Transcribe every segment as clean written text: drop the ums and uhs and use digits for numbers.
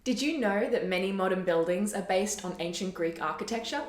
Did you know that many modern buildings are based on ancient Greek architecture?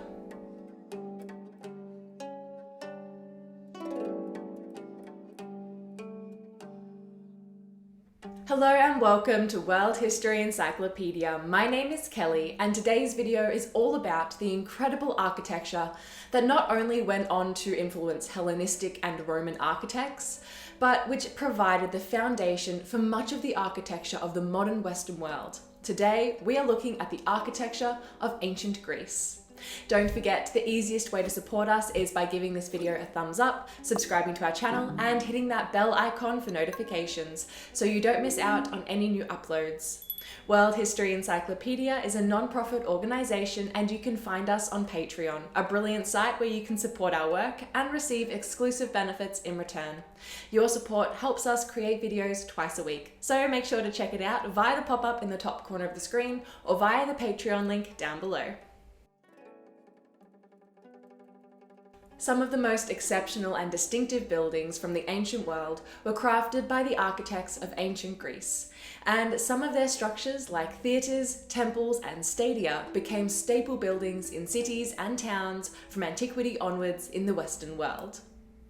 Hello and welcome to World History Encyclopedia. My name is Kelly and today's video is all about the incredible architecture that not only went on to influence Hellenistic and Roman architects, but which provided the foundation for much of the architecture of the modern Western world. Today, we are looking at the architecture of ancient Greece. Don't forget, the easiest way to support us is by giving this video a thumbs up, subscribing to our channel, and hitting that bell icon for notifications so you don't miss out on any new uploads. World History Encyclopedia is a non-profit organisation and you can find us on Patreon, a brilliant site where you can support our work and receive exclusive benefits in return. Your support helps us create videos twice a week, so make sure to check it out via the pop-up in the top corner of the screen or via the Patreon link down below. Some of the most exceptional and distinctive buildings from the ancient world were crafted by the architects of ancient Greece, and some of their structures, like theatres, temples, and stadia, became staple buildings in cities and towns from antiquity onwards in the Western world.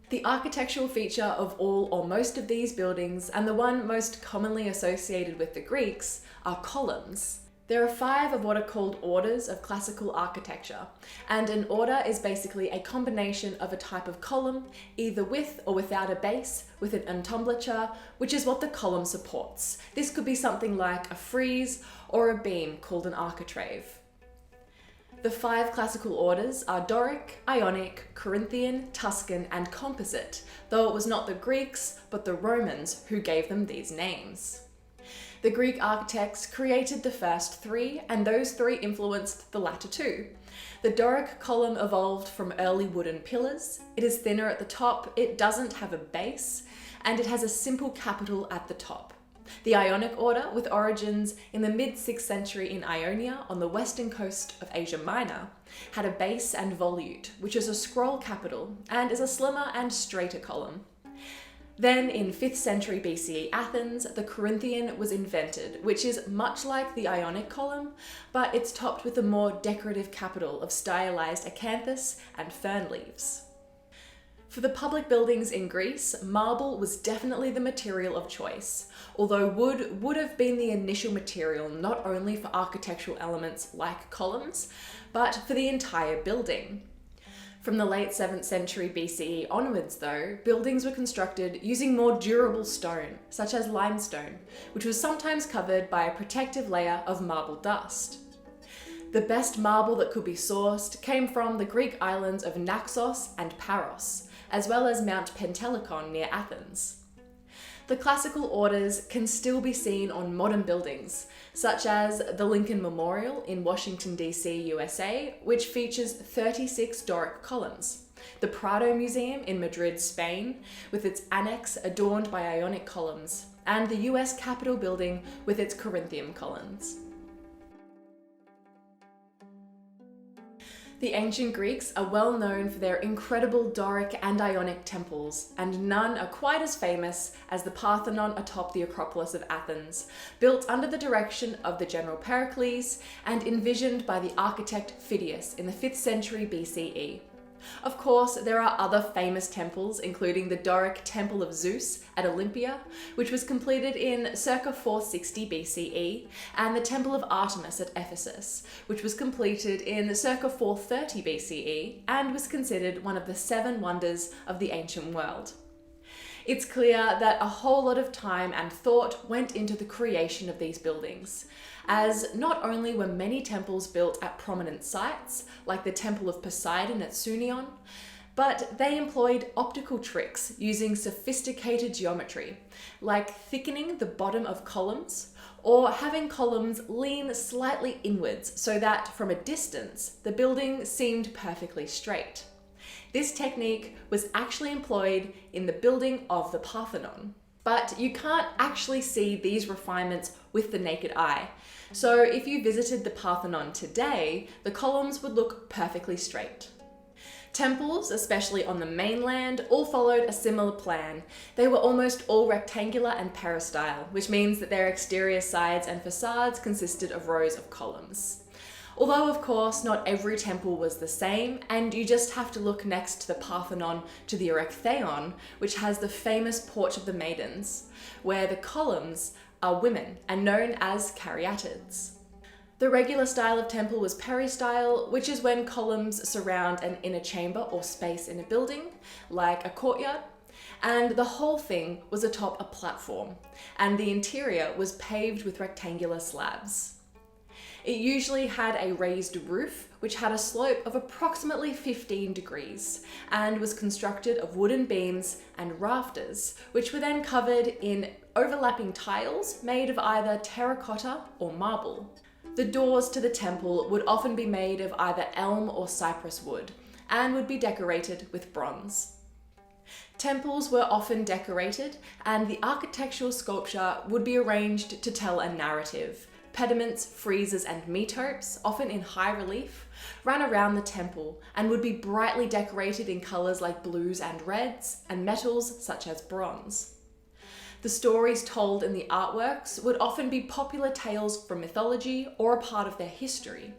The architectural feature of all or most of these buildings, and the one most commonly associated with the Greeks, are columns. There are 5 of what are called orders of classical architecture, and an order is basically a combination of a type of column, either with or without a base, with an entablature, which is what the column supports. This could be something like a frieze or a beam called an architrave. The 5 classical orders are Doric, Ionic, Corinthian, Tuscan, and Composite, though it was not the Greeks, but the Romans who gave them these names. The Greek architects created the first 3, and those 3 influenced the latter 2. The Doric column evolved from early wooden pillars. It is thinner at the top, it doesn't have a base, and it has a simple capital at the top. The Ionic order, with origins in the mid-6th century in Ionia on the western coast of Asia Minor, had a base and volute, which is a scroll capital, and is a slimmer and straighter column. Then in 5th century BCE Athens, the Corinthian was invented, which is much like the Ionic column, but it's topped with a more decorative capital of stylized acanthus and fern leaves. For the public buildings in Greece, marble was definitely the material of choice, although wood would have been the initial material not only for architectural elements like columns, but for the entire building. From the late 7th century BCE onwards, though, buildings were constructed using more durable stone, such as limestone, which was sometimes covered by a protective layer of marble dust. The best marble that could be sourced came from the Greek islands of Naxos and Paros, as well as Mount Pentelicon near Athens. The classical orders can still be seen on modern buildings, such as the Lincoln Memorial in Washington, D.C., USA, which features 36 Doric columns, the Prado Museum in Madrid, Spain, with its annex adorned by Ionic columns, and the US Capitol building with its Corinthian columns. The ancient Greeks are well known for their incredible Doric and Ionic temples, and none are quite as famous as the Parthenon atop the acropolis of Athens, built under the direction of the general Perikles and envisioned by the architect Phidias in the 5th century BCE. Of course, there are other famous temples, including the Doric Temple of Zeus at Olympia, which was completed in circa 460 BCE, and the Temple of Artemis at Ephesus, which was completed in circa 430 BCE and was considered one of the 7 wonders of the ancient world. It's clear that a whole lot of time and thought went into the creation of these buildings, as not only were many temples built at prominent sites, like the Temple of Poseidon at Sunion, but they employed optical tricks using sophisticated geometry, like thickening the bottom of columns, or having columns lean slightly inwards so that, from a distance, the building seemed perfectly straight. This technique was actually employed in the building of the Parthenon. But you can't actually see these refinements with the naked eye. So if you visited the Parthenon today, the columns would look perfectly straight. Temples, especially on the mainland, all followed a similar plan. They were almost all rectangular and peristyle, which means that their exterior sides and facades consisted of rows of columns. Although, of course, not every temple was the same, and you just have to look next to the Parthenon to the Erechtheion, which has the famous Porch of the Maidens, where the columns are women and known as caryatids. The regular style of temple was peristyle, which is when columns surround an inner chamber or space in a building, like a courtyard, and the whole thing was atop a platform, and the interior was paved with rectangular slabs. It usually had a raised roof, which had a slope of approximately 15 degrees, and was constructed of wooden beams and rafters, which were then covered in overlapping tiles made of either terracotta or marble. The doors to the temple would often be made of either elm or cypress wood, and would be decorated with bronze. Temples were often decorated, and the architectural sculpture would be arranged to tell a narrative. Pediments, friezes, and metopes, often in high relief, ran around the temple and would be brightly decorated in colours like blues and reds, and metals such as bronze. The stories told in the artworks would often be popular tales from mythology or a part of their history.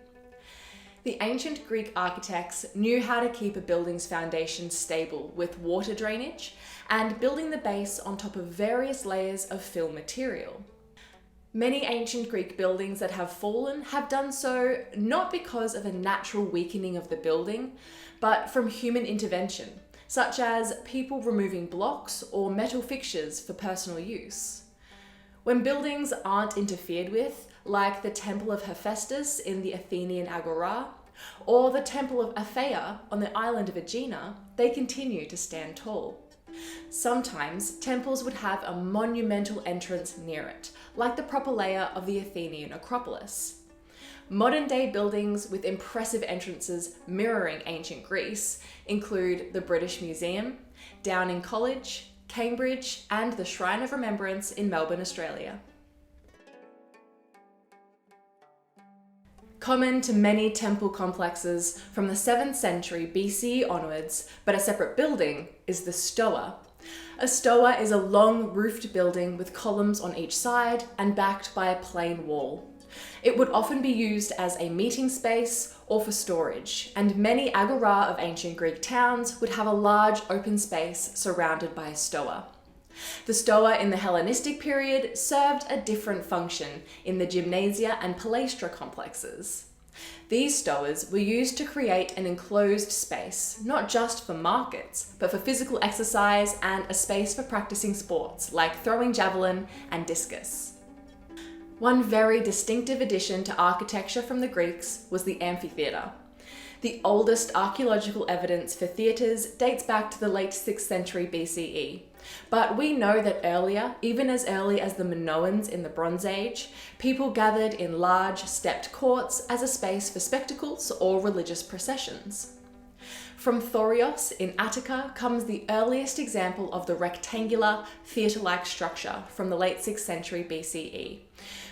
The ancient Greek architects knew how to keep a building's foundation stable with water drainage and building the base on top of various layers of fill material. Many ancient Greek buildings that have fallen have done so not because of a natural weakening of the building, but from human intervention, such as people removing blocks or metal fixtures for personal use. When buildings aren't interfered with, like the Temple of Hephaestus in the Athenian Agora, or the Temple of Aphaea on the island of Aegina, they continue to stand tall. Sometimes temples would have a monumental entrance near it, like the propylaea of the Athenian acropolis. Modern-day buildings with impressive entrances mirroring ancient Greece include the British Museum, Downing College, Cambridge, and the Shrine of Remembrance in Melbourne, Australia. Common to many temple complexes from the 7th century BCE onwards, but a separate building, is the Stoa. A stoa is a long roofed building with columns on each side and backed by a plain wall. It would often be used as a meeting space or for storage, and many agora of ancient Greek towns would have a large open space surrounded by a stoa. The stoa in the Hellenistic period served a different function in the gymnasia and palaestra complexes. These stoas were used to create an enclosed space, not just for markets, but for physical exercise and a space for practicing sports like throwing javelin and discus. One very distinctive addition to architecture from the Greeks was the amphitheatre. The oldest archaeological evidence for theatres dates back to the late 6th century BCE. But we know that earlier, even as early as the Minoans in the Bronze Age, people gathered in large stepped courts as a space for spectacles or religious processions. From Thorios in Attica comes the earliest example of the rectangular, theatre-like structure from the late 6th century BCE,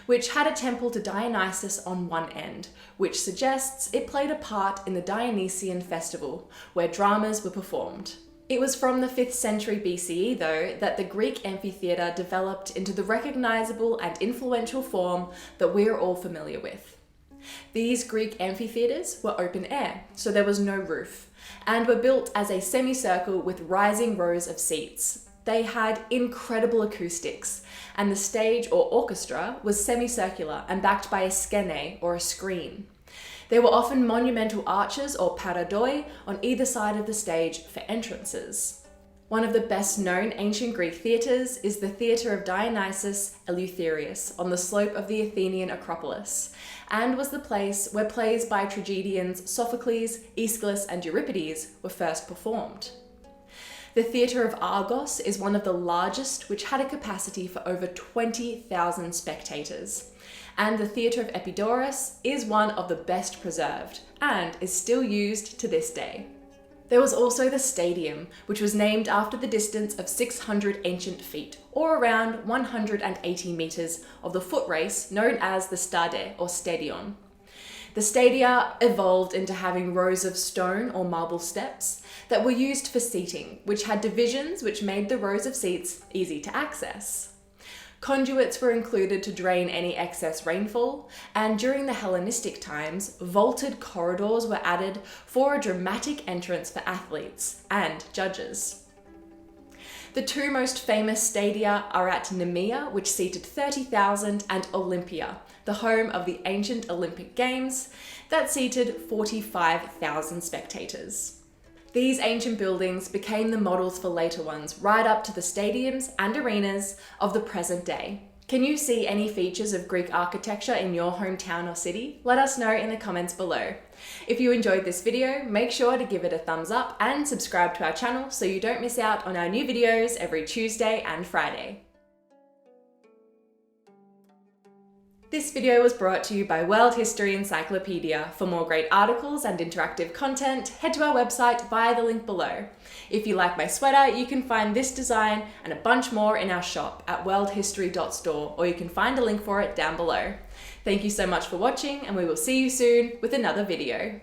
which had a temple to Dionysus on one end, which suggests it played a part in the Dionysian festival, where dramas were performed. It was from the 5th century BCE, though, that the Greek amphitheatre developed into the recognisable and influential form that we're all familiar with. These Greek amphitheatres were open air, so there was no roof, and were built as a semicircle with rising rows of seats. They had incredible acoustics, and the stage or orchestra was semicircular and backed by a skene or a screen. There were often monumental arches or paradoi on either side of the stage for entrances. One of the best known ancient Greek theatres is the Theatre of Dionysus Eleutherius on the slope of the Athenian Acropolis, and was the place where plays by tragedians Sophocles, Aeschylus, and Euripides were first performed. The Theatre of Argos is one of the largest, which had a capacity for over 20,000 spectators. And the Theatre of Epidaurus is one of the best preserved, and is still used to this day. There was also the Stadium, which was named after the distance of 600 ancient feet, or around 180 metres, of the foot race known as the stade or stadion. The stadia evolved into having rows of stone or marble steps that were used for seating, which had divisions which made the rows of seats easy to access. Conduits were included to drain any excess rainfall, and during the Hellenistic times, vaulted corridors were added for a dramatic entrance for athletes and judges. The two most famous stadia are at Nemea, which seated 30,000, and Olympia, the home of the ancient Olympic Games, that seated 45,000 spectators. These ancient buildings became the models for later ones, right up to the stadiums and arenas of the present day. Can you see any features of Greek architecture in your hometown or city? Let us know in the comments below. If you enjoyed this video, make sure to give it a thumbs up and subscribe to our channel so you don't miss out on our new videos every Tuesday and Friday. This video was brought to you by World History Encyclopedia. For more great articles and interactive content, head to our website via the link below. If you like my sweater, you can find this design and a bunch more in our shop at worldhistory.store, or you can find a link for it down below. Thank you so much for watching, and we will see you soon with another video.